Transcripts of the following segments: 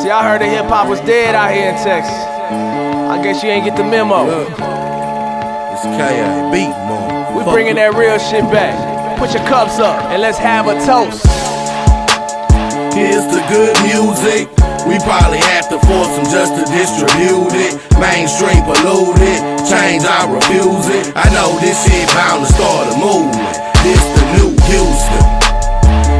See, I heard that hip-hop was dead out here in Texas. I guess you ain't get the memo. Look, it's K.A. beat, man. We bringing that real shit back. Put your cups up and let's have a toast. Here's the good music. We probably have to force them just to distribute it. Mainstream polluted, change I refuse it. I know this shit bound to start a movement. This the new Houston.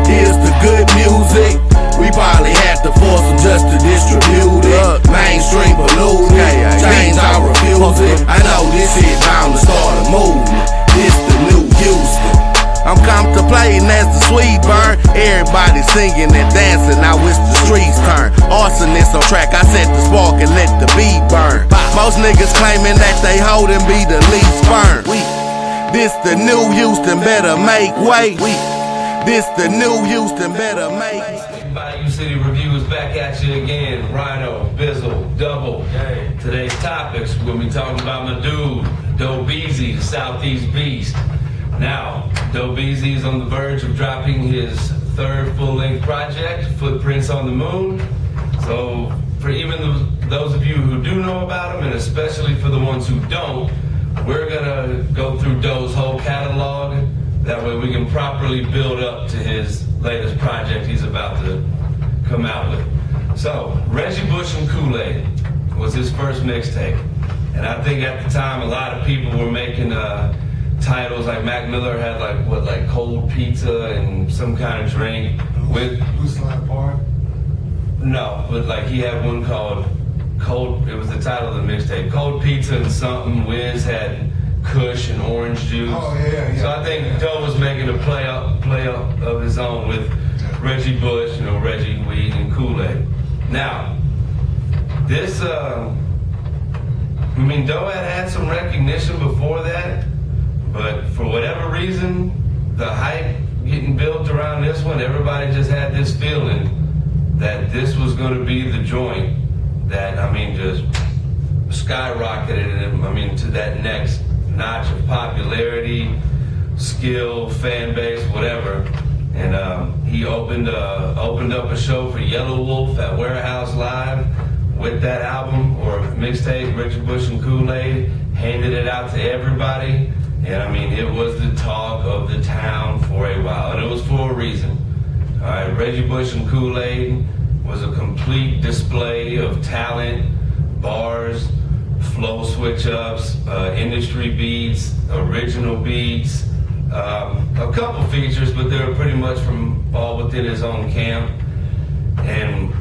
Here's the good music. We probably have to force them just to distribute it. Mainstream polluted, change I refuse it. I know this shit bound to start a movement. This the new Houston. I'm contemplating as the sweet burn. Everybody singing and dancing, now it's the streets turn. Arsonist on track, I set the spark and let the beat burn. Most niggas claiming that they hold and be the least burn. This the new Houston, better make way. This the new Houston, better make. Bayou City Reviews back at you again. Rhino, Bizzle, Double. Today's topics, we're gonna be talking about my dude, Doughbeezy, the Southeast Beast. Now, Doughbeezy is on the verge of dropping his third full-length project, Footprints on the Moon. So, for even those of you who do know about him, and especially for the ones who don't, we're gonna go through Dough's whole catalog. That way we can properly build up to his latest project he's about to come out with. So, Reggie Bush and Kool was his first mixtape. And I think at the time a lot of people were making titles, like Mac Miller had like cold pizza and some kind of drink with Slide Bar? No, but like he had one called Cold, it was the title of the mixtape, Cold Pizza and something. Wiz had Kush and orange juice. Oh yeah. So I think Doe was making a play up of his own with Reggie Bush, Reggie Weed and Kool-Aid. Now, this Doe had some recognition before that. But for whatever reason, the hype getting built around this one, everybody just had this feeling that this was going to be the joint that, just skyrocketed him, to that next notch of popularity, skill, fan base, whatever. And he opened up a show for Yellow Wolf at Warehouse Live with that album, or mixtape, Reggie Bush and Kool-Aid, handed it out to everybody. And it was the talk of the town for a while, and it was for a reason. All right, Reggie Bush and Kool-Aid was a complete display of talent, bars, flow switch-ups, industry beats, original beats, a couple features, but they were pretty much from all within his own camp. And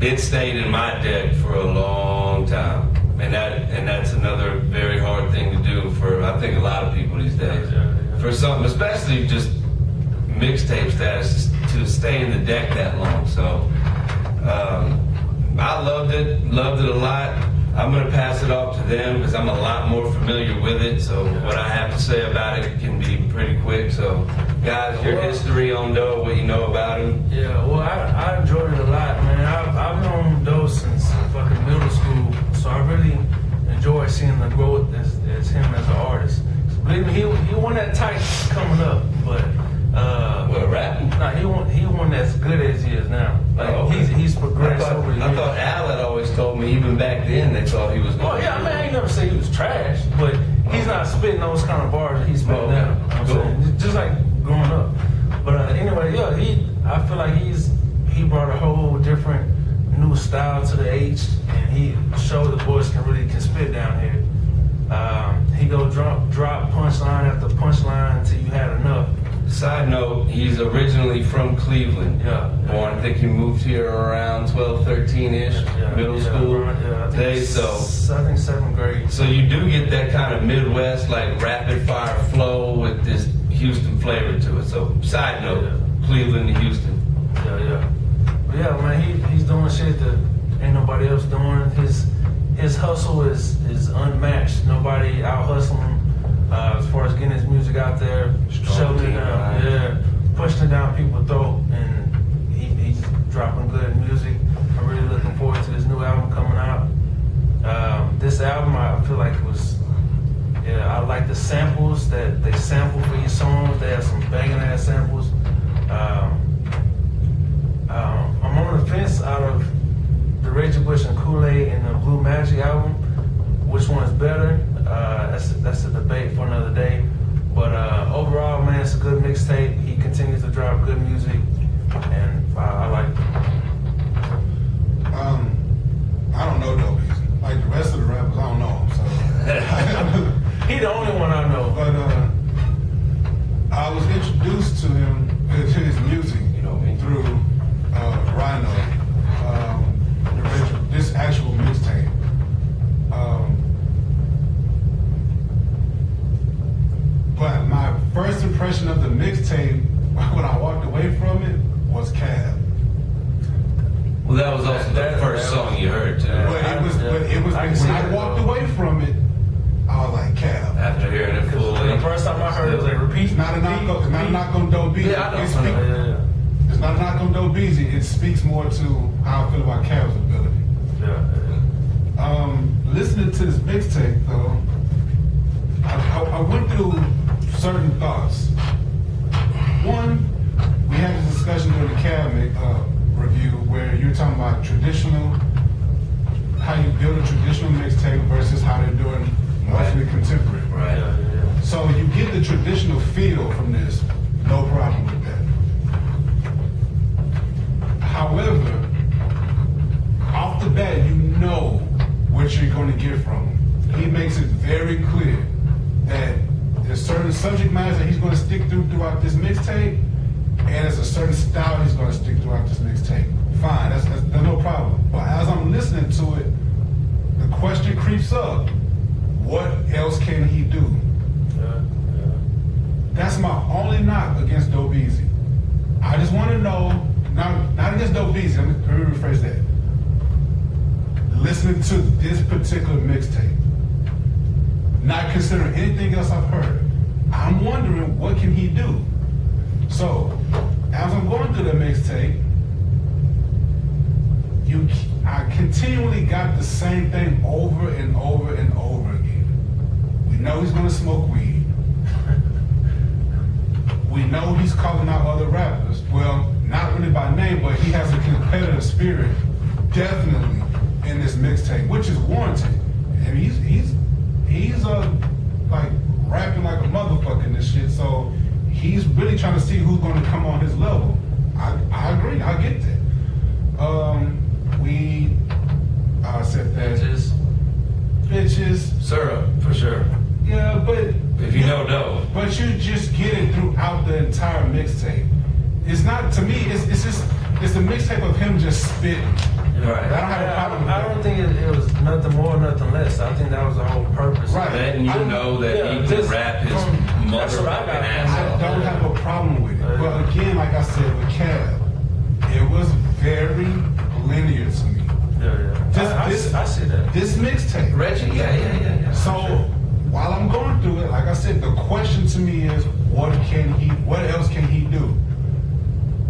it stayed in my deck for a long time. And that's another very hard thing to do for, I think, a lot of people these days. For something, especially just mixtape status, to stay in the deck that long. So I loved it a lot. I'm gonna pass it off to them because I'm a lot more familiar with it. So what I have to say about it can be pretty quick. So guys, your history on Doe, what you know about him? Yeah, well, I enjoyed it a lot, man. I've known Doe since fucking middle school, so I really enjoy seeing the growth as him as an artist. Believe me, he wasn't that tight coming up, but rapping? Nah, he wasn't as good as he is now. He's progressed over the years. I thought Al had always told me even back then they thought he was good. Oh yeah, I ain't never say he was trash, but he's not spitting those kind of bars that he's spitting now. Just like growing up. But anyway, yeah, I feel like he brought a whole different new style to the H, and he showed the boys can spit down here. He go drop punchline after punchline until you had enough. Side note, he's originally from Cleveland. Born, I think he moved here around 12, 13-ish, middle school days. So I think 7th grade. So you do get that kind of Midwest, like rapid fire flow with this Houston flavor to it. So side note, Cleveland to Houston. But yeah, man, he's doing shit that ain't nobody else doing. His hustle is unmatched. Nobody out hustling him. As far as getting his music out there, shoving it down, pushing it down people's throat, and he's dropping good music. I'm really looking forward to this new album coming out. This album, I feel like it was, I like the samples that they sample for each songs. They have some banging ass samples. I'm on the fence out of Reggie Bush and Kool and the Blue Magic album. Which one's better? That's a debate for another day. But overall, man, it's a good mixtape. He continues to drop good music, and I like it. I don't know Doughbeezy. Like the rest of the rappers, I don't know him. So He the only one I know. but I was introduced to him, to his music, through Rhino, this actual mixtape. But my first impression of the mixtape, when I walked away from it, was Cab. Well, that was also the first song you heard too. But it was when I walked away from it, I was like, Cab. After hearing it fully. The first time I heard it was like repeat. It's not a knock on Doughbeezy. Yeah, I know. It's not a knock on Doughbeezy. It speaks more to how I feel about Cab's ability. Listening to this mixtape though, I went through certain thoughts. One, we had a discussion during the Cab review where you're talking about traditional, how you build a traditional mixtape versus how they're doing mostly contemporary. Right. So you get the traditional feel from this, no problem with that. However, off the bat, you know what you're going to get from him. He makes it very clear that there's certain subject matters that he's going to stick throughout this mixtape, and there's a certain style he's going to stick throughout this mixtape. Fine, that's no problem. But as I'm listening to it, the question creeps up: what else can he do? That's my only knock against Doughbeezy. I just want to know, not against Doughbeezy, let me rephrase that. Listening to this particular mixtape, not considering anything else I've heard, I'm wondering what can he do? So, as I'm going through the mixtape, I continually got the same thing over and over and over again. We know he's gonna smoke weed. We know he's calling out other rappers. Well, not really by name, but he has a competitive spirit, definitely, in this mixtape, which is warranted. And he's like rapping like a motherfucker in this shit. So he's really trying to see who's going to come on his level. I agree. I get that. Said that. Bitches. Syrup, for sure. Yeah, but If you know dough. But you just get it throughout the entire mixtape. It's not, to me, it's a mixtape of him just spitting. Right. I don't have a problem with I don't think it was nothing more, nothing less. I think that was the whole purpose. Right. And you know that he can rap his motherfucking ass I off. don't have a problem with it. But again, like I said with Cab, it was very linear to me. I see that. This mixtape. Reggie, yeah. So while I'm going through it, like I said, the question to me is, what else can he do?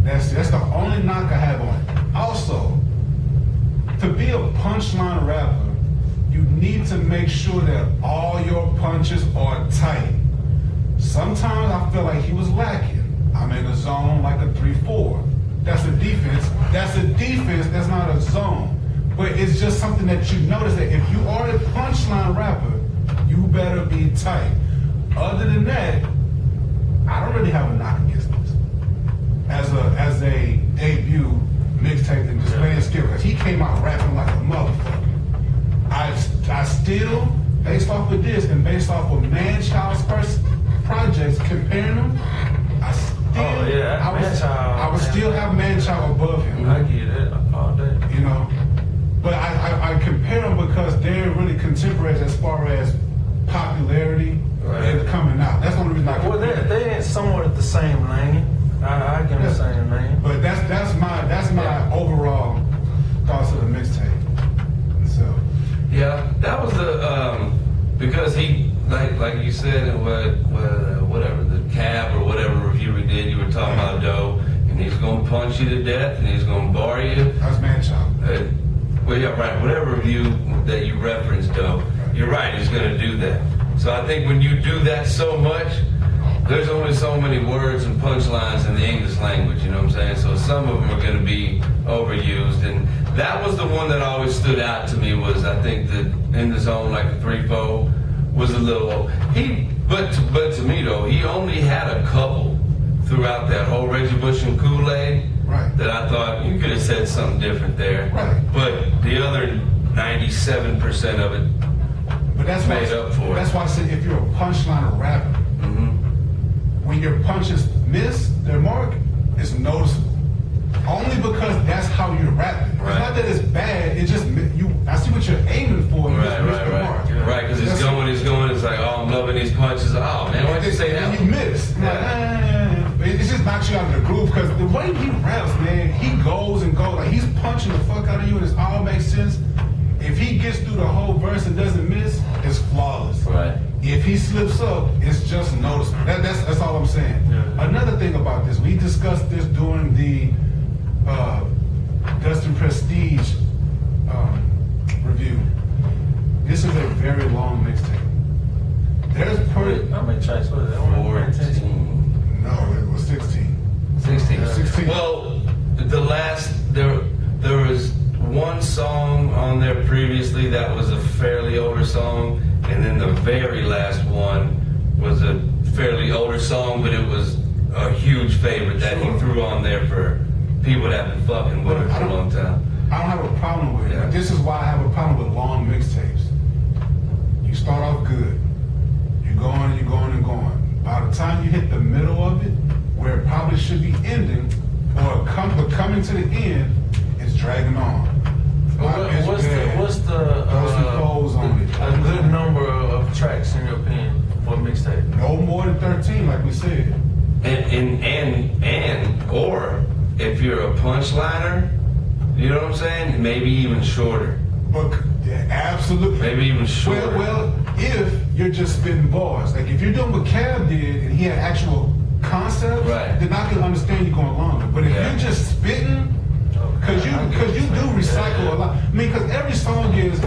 That's the only knock I have on it. Also, to be a punchline rapper, you need to make sure that all your punches are tight. Sometimes I feel like he was lacking. I'm in a zone like a 3-4. That's a defense. That's not a zone. But it's just something that you notice that if you are a punchline rapper, you better be tight. Other than that, I don't really have a knock against this. As a debut mixtape and displaying skill, because he came out rapping like a motherfucker. I still, based off of this and based off of Man-Child's first projects, comparing them, I would still have Man-Child above him. I get it all day. You know? But I compare them because they're really contemporaries as far as popularity and coming out. That's the only reason I compare. Well, they ain't somewhat the same lane. I give them the same lane. But that's my overall thoughts of the mixtape. So Yeah, that was the because he like you said whatever the Cab or whatever review we did, you were talking about dough, and he's gonna punch you to death and he's gonna bar you. that's Man-Child. Well, yeah, right. Whatever review that you referenced, though, you're right. He's going to do that. So I think when you do that so much, there's only so many words and punchlines in the English language. You know what I'm saying? So some of them are going to be overused, and that was the one that always stood out to me. Was I think that In the Zone, like the 3/4, was a little. But to me though, he only had a couple throughout that whole Reggie Bush and Kool-Aid. Right. That I thought you could have said something different there. Right. But the other 97% of it. But that's why, made up for it. that's why I said if you're a punchline rapper, when your punches miss their mark, it's noticeable. Only because that's how you're rapping. It's Right. not that it's bad. It's just you. I see what you're aiming for. You just missed the mark. Right, because he's going. It's like, oh, I'm loving these punches. Oh man, why'd you say that? And you miss. It just knocks you out of the groove because the way he raps, man, he goes and goes. Like he's punching the fuck out of you, and it all makes sense. If he gets through the whole verse and doesn't miss, it's flawless. Right. If he slips up, it's just noticeable. That's all I'm saying. Yeah. Another thing about this, we discussed this during the Dustin Prestige review. This is a very long mixtape. There's How many tracks was it? I want to pay attention. 14. No, it was 16. 16. 16. Well, there was one song on there previously that was a fairly older song, and then the very last one was a fairly older song, but it was a huge favorite that he threw on there for people that have been fucking with him for a long time. I don't have a problem with it. Yeah. But this is why I have a problem with long mixtapes. You start off good. You're going, you're going, and going. By the time you hit the middle of it, where it probably should be ending, or coming to the end, it's dragging on. What's the Foes on it. a good number of tracks in your opinion for a mixtape? No more than 13, like we said. Or if you're a punchliner, you know what I'm saying? Maybe even shorter. But yeah, absolutely. Maybe even shorter. Well, if you're just spitting bars, like if you're doing what Cab did and he had actual concepts, Right. then I can understand you going longer. But if Yeah. you're just spitting, because you do recycle a lot. I mean, because every song is,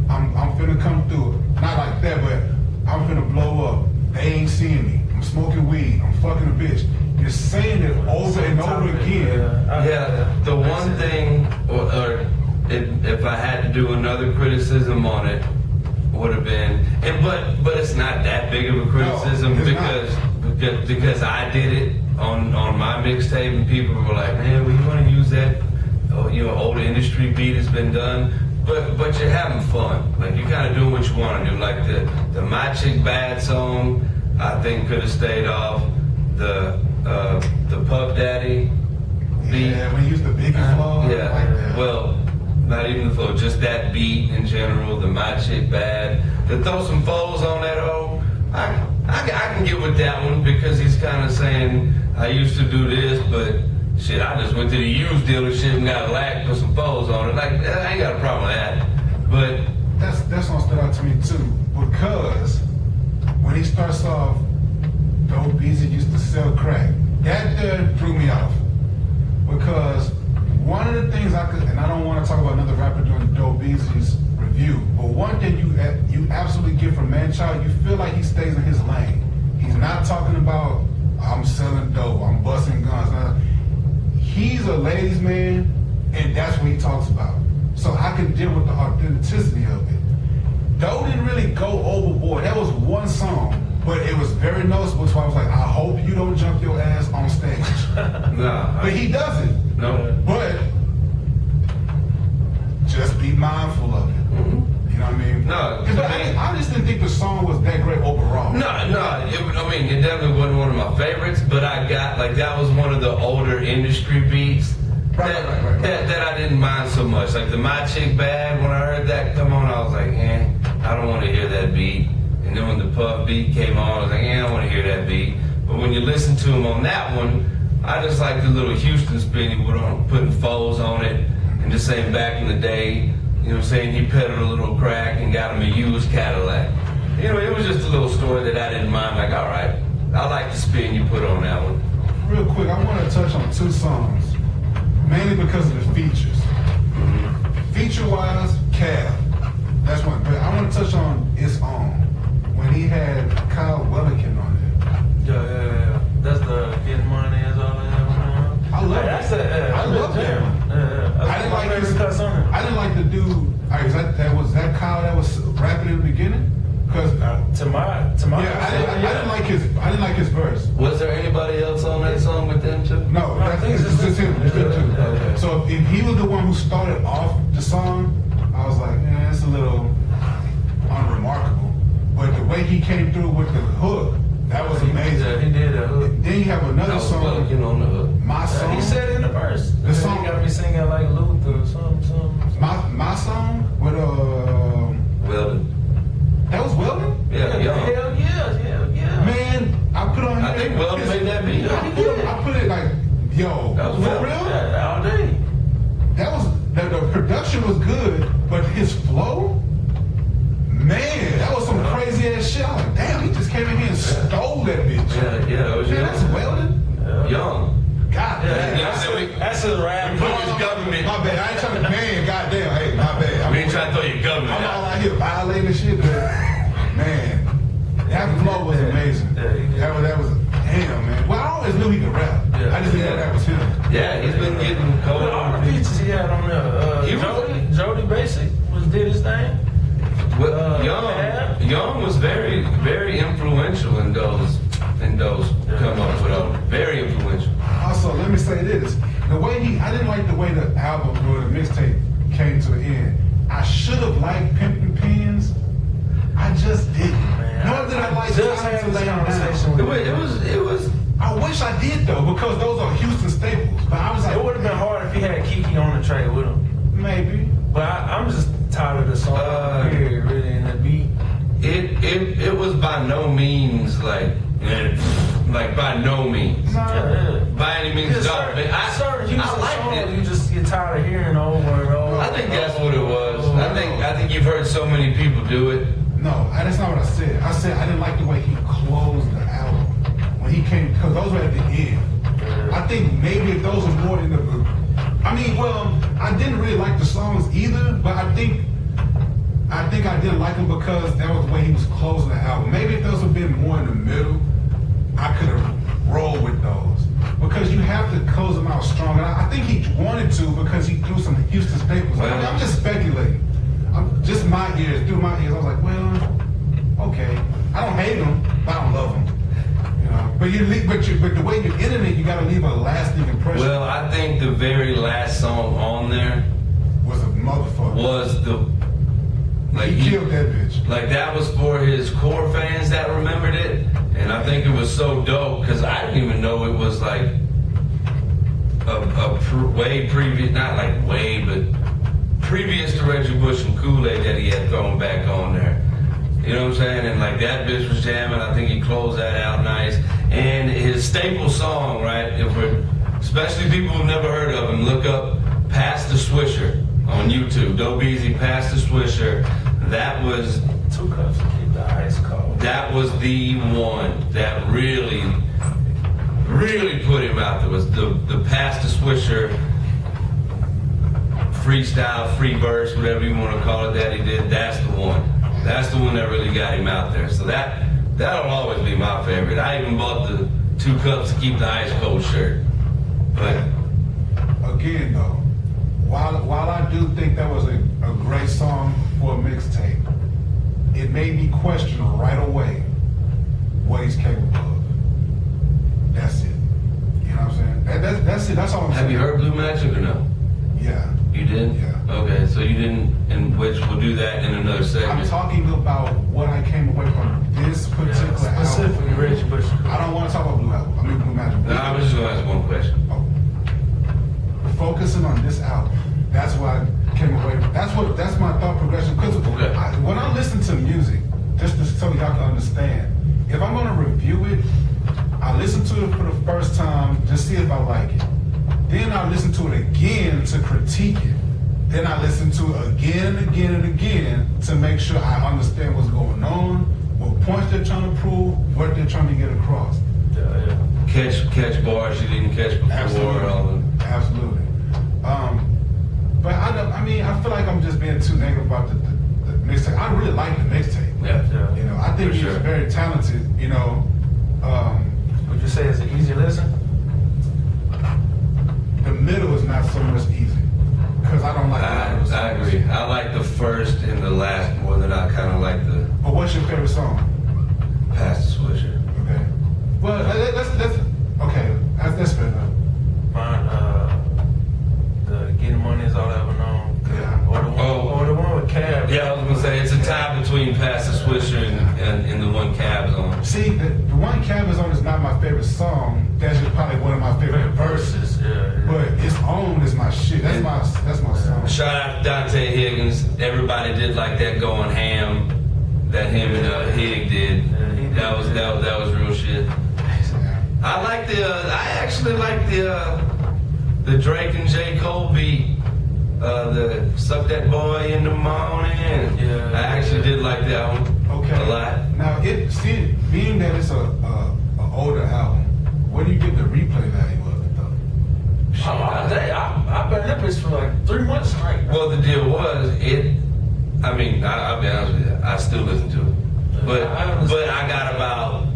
I'm finna come through it. Not like that, but I'm finna blow up. They ain't seeing me. I'm smoking weed. I'm fucking a bitch. You're saying it over and over again. Yeah, the one thing, or if I had to do another criticism on it, would have been, but it's not that big of a criticism it's because I did it on my mixtape and people were like, man, well, you want to use that, old industry beat has been done, but you're having fun, like you're kind of doing what you want to do, like the My Chick Bad song, I think could have stayed off. The Puff Daddy beat. Yeah, when you use the Biggie flow. Yeah, Like that. well, not even the flow, just that beat in general, the My Chick Bad. To throw some foes on that hoe, I can get with that one because he's kind of saying, I used to do this, but shit, I just went to the used dealership and got a lack, put some foes on it. Like, I ain't got a problem with that. But That's what stood out to me too, because when he starts off, Doughbeezy used to sell crack. That there threw me off. Because one of the things and I don't want to talk about another rapper doing Doughbeezy's review, but one thing you absolutely get from Manchild, you feel like he stays in his lane. He's not talking about, I'm selling dope, I'm busting guns. No, he's a ladies' man, and that's what he talks about. So I can deal with the authenticity of it. Doe didn't really go overboard. That was one song, but it was very noticeable. So I was like, I hope you don't jump your ass on stage. nah. But he doesn't. No. But just be mindful of it. You know what I mean? No, But I just didn't think the song was that great overall. It definitely wasn't one of my favorites, but I got, like, that was one of the older industry beats Right. that I didn't mind so much. Like the My Chick Bad, when I heard that come on, I was like, I don't want to hear that beat. And then when the Puff beat came on, I was like, I don't want to hear that beat. But when you listen to him on that one, I just like the little Houston spin he put on, putting foes on it, and just saying back in the day, you know what I'm saying, he peddled a little crack and got him a used Cadillac. You know, it was just a little story that I didn't mind. Like, all right, I like the spin you put on that one. Real quick, I want to touch on two songs, mainly because of the features. Feature-wise, Cab. That's one. But I want to touch on It's On, when he had Kyle Wellican on it. Yeah. That's the Getting Money is all that. I love That's that. I love that one. Yeah. I didn't like his didn't like the dude. Was that Kyle that was rapping in the beginning? Because to my I didn't like his verse. Was there anybody else on that song with them too? No, I think it's just him. It's them two. Okay. So if he was the one who started off the song, I was like, it's a little unremarkable. But the way he came through with the hook, that was amazing. He did a hook. Then you have another song, on the hook. My Song. He said it in the verse. The song he got me singing like Luther or something. My Song with Weldon. that was Weldon? Yeah. Hell yeah. Man, I put on I think Weldon made that beat. I put it like, yo, That was for Weldon. real? Yeah, all day. That was the production was good, but his flow, man, that was some crazy ass shit. I was like, damn, he just came in here and stole that bitch. Yeah, it was Man, that's Weldon? young. God damn. Yeah, so we That's a rap. put his government. My bad. I ain't trying to, man, goddamn, hey, my bad. We ain't trying to throw your government I'm all out. out here violating shit, but man, that flow was amazing. Yeah, he did. That was damn, man. Well, I always knew he could rap. Yeah. I just didn't know that was him. Yeah, he's been getting cold. But all the features he had on there, He was- Jody Basic did his thing. Young was very, very influential in those come up with them. Very influential. Also, let me say this: I didn't like the way the album or the mixtape came to an end. I should have liked Pimpin' Pins. I just didn't. Man, Nor did I like just Time had to this Lay conversation Down. with It was. I wish I did though, because those are Houston staples. But I was like, It would have been hard if he had Kiki on the track with him. maybe. But I'm just tired of the song. Period, really, and the beat. It was by no means like by no means. Yeah. By any means, Because dog. I liked it. You just get tired of hearing over and over. I think that's what it was. I think you've heard so many people do it. No, that's not what I said. I said I didn't like the way he closed the album when he came, because those were at the end. I think maybe if those were more in the. I didn't really like the songs either, but I think I didn't like them because that was the way he was closing the album. Maybe if those had been more in the middle, I could have rolled with those. Because you have to close them out strong. And I think he wanted to because he threw some Houston staples. I'm just speculating. Just my ears, through my ears. I was like, well, okay. I don't hate them, but I don't love them. You know? But the way you're ending it, you got to leave a lasting impression. Well, I think the very last song on there Was a motherfucker. was He killed that bitch. Like that was for his core fans that remembered it, and I think it was so dope because I didn't even know it was like way previous, not like way, but previous to Reggie Bush and Kool-Aid that he had thrown back on there. You know what I'm saying? And like that bitch was jamming. I think he closed that out nice. And his staple song, right? Especially people who've never heard of him, look up "Pass the Swisher" on YouTube. Doughbeezy, "Pass the Swisher." That was 2 cups to keep the ice cold. That was the one that really put him out there. Was the "Pass the Swisher" freestyle, free verse, whatever you want to call it, that he did. That's the one. That's the one that really got him out there. So that'll always be my favorite. I even bought the 2 cups to keep the ice cold shirt. But Again, though, while I do think that was a great song for a mixtape, it made me question right away what he's capable of. That's it. You know what I'm saying? That's it. That's all I'm saying. have you heard Blue Magic or no? Yeah. You did? Yeah. Okay, so you didn't, in which we'll do that in another I'm segment. talking about what I came away from this particular Specifically, album. Reggie Bush. I don't want to talk about Blue Magic. No, I was just gonna ask one question. Focusing on this album. That's what I came away from. That's my thought progression. Because Okay. when I listen to music, just so y'all can understand, if I'm gonna review it, I listen to it for the first time, just see if I like it. Then I listen to it again to critique it. Then I listen to it again and again and again to make sure I understand what's going on, what points they're trying to prove, what they're trying to get across. Yeah. Catch bars you didn't catch before. Absolutely. All the, Absolutely. But I feel like I'm just being too negative about the mixtape. I really like the mixtape. yeah. You know, I think For he's sure. very talented. You know, Would you say it's an easy listen? the middle is not so much easy because I don't like. I I agree. I like the first and the last more than I kind of like the But what's your favorite song? Past the Swisher. Okay. Well, that's fair enough. Mine, the Getting Money Is All I Ever Known. Yeah. Or the one with Cab. Yeah, I was gonna say it's a tie between Past the Swisher and the one Cab's on. See, the one Cab is on is not my favorite song. That's just probably one of my favorite verses. Yeah. But It's On is my shit. That's my song. Shout out to Dante Higgins. Everybody did like that going ham that him and Hig did. That was real shit. I actually like the Drake and J. Cole beat. The Suck That Boy in the Morning. Yeah. I actually did like that one a lot. Now, being that it's a older album, what do you get the replay value of it though? I've been in this for like 3 months straight. Well, the deal was I'll be honest with you, I still listen to it, but I got about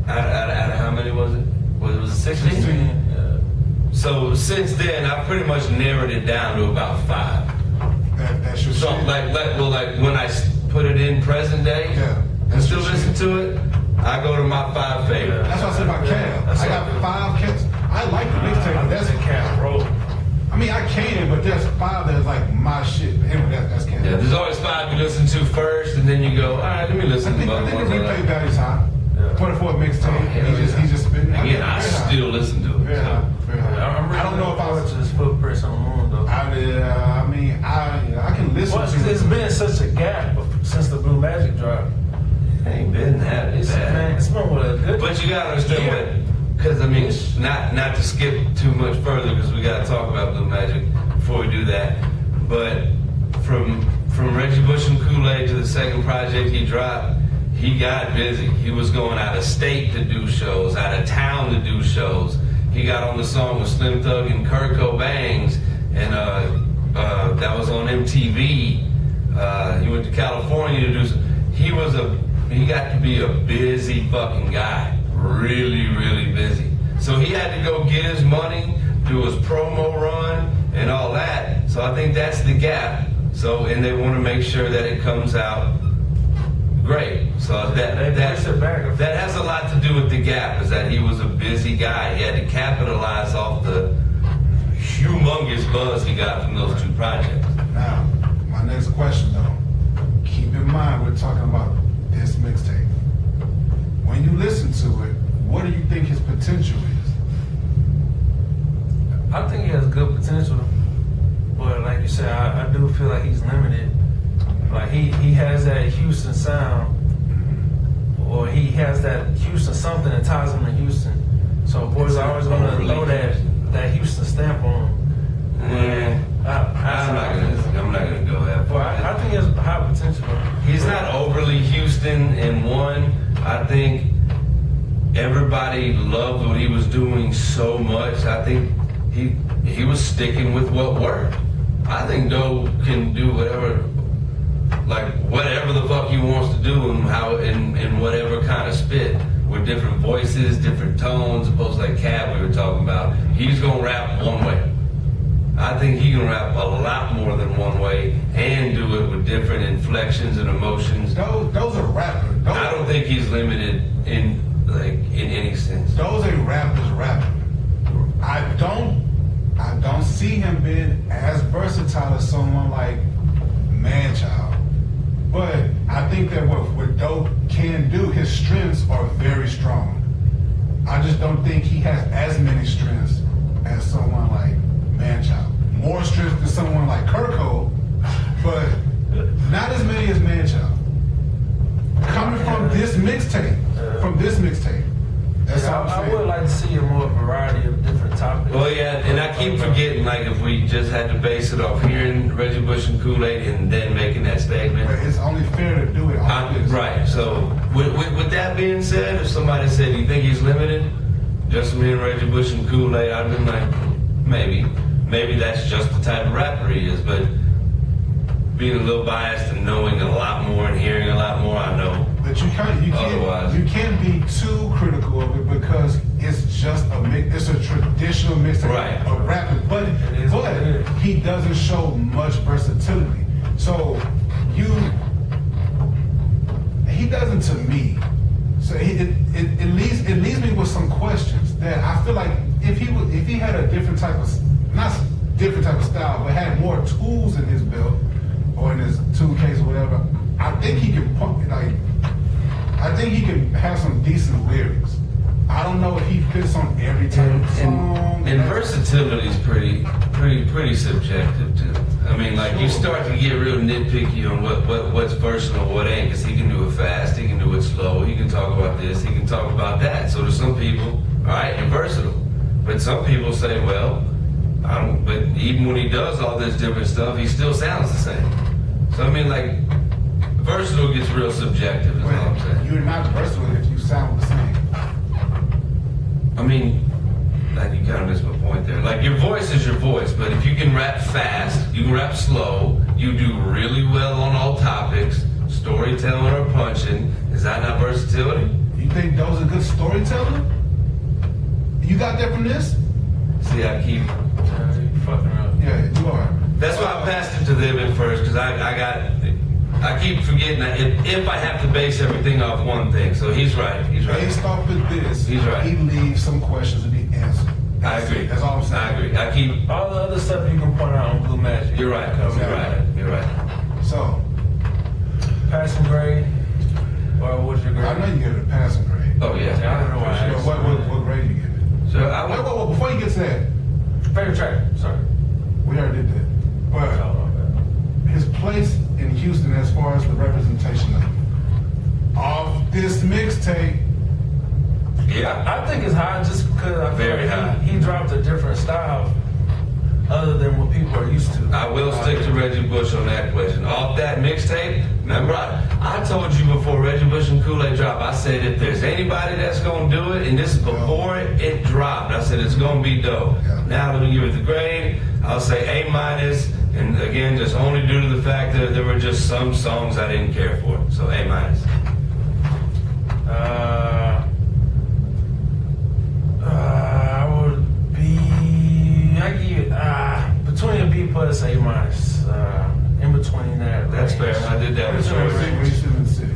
out of how many was it? Was it 16? Yeah. So since then, I pretty much narrowed it down to about 5. That's your So shit. like when I put it in present day, Yeah, and that's still your listen shit. to it, I go to my 5 favorites. That's what I said about Cab. I got 5 cats. I like the mixtape, but that's Cab roll. I mean, I can, but there's 5 that's like my shit. But anyway, that's Cab. Yeah, there's always 5 you listen to first, and then you go, all right, let me listen I to think the the ones I replay like. value's high. Yeah. 24 mixtape. hell He's just spitting. Again, I Very high. still listen to it. Very high. Very high. I don't know if I was to his footprints on the moon though. I can listen Well, to it's it. been such a gap since the Blue Magic dropped. Ain't been that bad. It's been with a good. But you gotta understand what, because I mean, not to skip too much further, because we gotta talk about Blue Magic before we do that. But from Reggie Bush and Kool-Aid to the second project he dropped, he got busy. He was going out of state to do shows, out of town to do shows. He got on the song with Slim Thug and Kurt Cobain's, and that was on MTV. He went to California to do. He got to be a busy fucking guy, really, really busy. So he had to go get his money, do his promo run, and all that. So I think that's the gap. So, and they want to make sure that it comes out great. So that has a lot to do with the gap, is that he was a busy guy. He had to capitalize off the humongous buzz he got from those 2 projects. Now, my next question though, keep in mind we're talking about this mixtape. When you listen to it, what do you think his potential is? I think he has good potential, but like you said, I do feel like he's limited. Like he has that Houston sound, or he has that Houston something that ties him to Houston. So boys are always gonna throw that Houston stamp on him. I'm not gonna go that Well, far. I think he has high potential. He's not overly Houston in one. I think everybody loved what he was doing so much. I think he was sticking with what worked. I think Doe can do whatever the fuck he wants to do, and how in whatever kind of spit, with different voices, different tones, opposed to like Cab we were talking about. He's gonna rap one way. I think he can rap a lot more than one way and do it with different inflections and emotions. Those are rappers. I don't think he's limited in any sense. Those ain't rappers rapping. I don't see him being as versatile as someone like Manchild. But I think that what Dope can do, his strengths are very strong. I just don't think he has as many strengths as someone like Manchild. More strengths than someone like Kool, but not as many as Manchild. Coming from this mixtape, that's how I'm I saying. would like to see a more variety of different topics. Well, yeah, and I keep forgetting, like, if we just had to base it off hearing Reggie Bush and Kool-Aid and then making that statement. But it's only fair to do it. Right, so with that being said, if somebody said, do you think he's limited? Just me and Reggie Bush and Kool-Aid, I'd been like, maybe. Maybe that's just the type of rapper he is, but being a little biased and knowing a lot more and hearing a lot more, I know. But you can't be too critical of it, because it's just it's a traditional mixtape Right. of rapping. But he doesn't show much versatility. So he doesn't to me. So it leaves me with some questions that I feel like if he had a different type of, not different type of style, but had more tools in his belt or in his tool case or whatever, I think he can I think he can have some decent lyrics. I don't know if he fits on every type of song. And versatility is pretty subjective too. I mean, like you start to get real nitpicky on what's versatile, what ain't, because he can do it fast, he can do it slow, he can talk about this, he can talk about that. So to some people, all right, you're versatile. But some people say, well, but even when he does all this different stuff, he still sounds the same. So I mean, like, versatile gets real subjective, is all I'm saying. You're not versatile if you sound the same. I mean, like, you kind of missed my point there. Like, your voice is your voice, but if you can rap fast, you can rap slow, you do really well on all topics, storytelling or punching, is that not versatility? You think those are good storytelling? You got that from this? See, I keep Fucking up. Yeah, you are. That's why I passed it to them at first, because I keep forgetting that if I have to base everything off one thing. So he's right. Based off of this, He's right. he leaves some questions to be answered. I agree. That's all I'm saying. I agree. I keep. All the other stuff you can point out on Blue Magic. You're right. You're right. So, Passing grade, or what's your grade? I know you give it a passing grade. Oh yeah. I don't know why I But asked. what grade you give it? So I Wait, would. before you get to that, Favorite track. Sorry. we already did that. Oh, But my bad. his place in Houston as far as the representation of this mixtape, Yeah. I think it's high just because I feel Very like high. he dropped a different style other than what people are used to. I will stick to Reggie Bush on that question. Off that mixtape, remember I told you before Reggie Bush and Kool dropped, I said if there's anybody that's gonna do it, and this is before it dropped, I said it's gonna be dope. Yeah. Now let me give it the grade. I'll say A-, and again, just only due to the fact that there were just some songs I didn't care for. So A-. I would be. I give it between a B plus A minus. In between that. That's range. fair. I did that with where yours. you sit in the city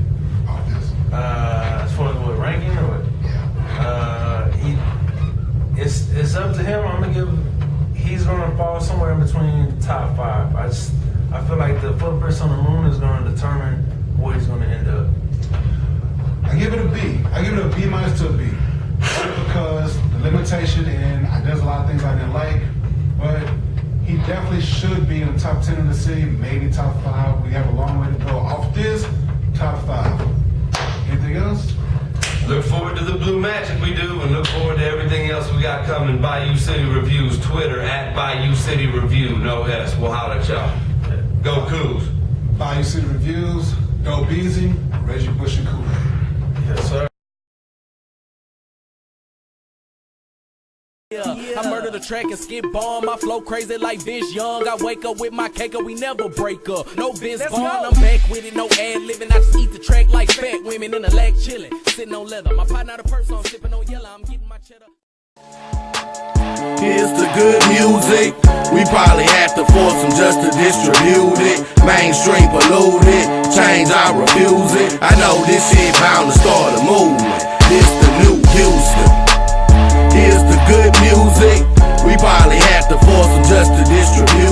off this. As far as what ranking or what? It's up to him. I'm gonna give. He's gonna fall somewhere in between the top 5. I feel like the footprints on the moon is gonna determine where he's gonna end up. I give it a B. I give it a B minus to a B. Because the limitation and there's a lot of things I didn't like, but he definitely should be in the top 10 in the city, maybe top 5. We have a long way to go. Off this, top 5. Anything else? Look forward to the Blue Magic we do, and look forward to everything else we got coming. Bayou City Reviews, Twitter at Bayou City Review, no S. We'll holler at y'all. Go Kool. Bayou City Reviews, Doughbeezy, Reggie Bush and Kool. Yes, sir. I murder the track and skip bomb. My flow crazy like Vince Young. I wake up with my cake and we never break up. No Vince Vaughn, I'm back with it. No ad living. I just eat the track like fat women in the leg chilling. Sitting on leather. My pot not a person. I'm sipping on yellow. I'm getting my cheddar. Here's the good music. We probably have to force them just to distribute it. Mainstream polluted. Change, I refuse it. I know this shit bound to start a movement. This the new Houston. Here's the good music. We probably have to force them just to distribute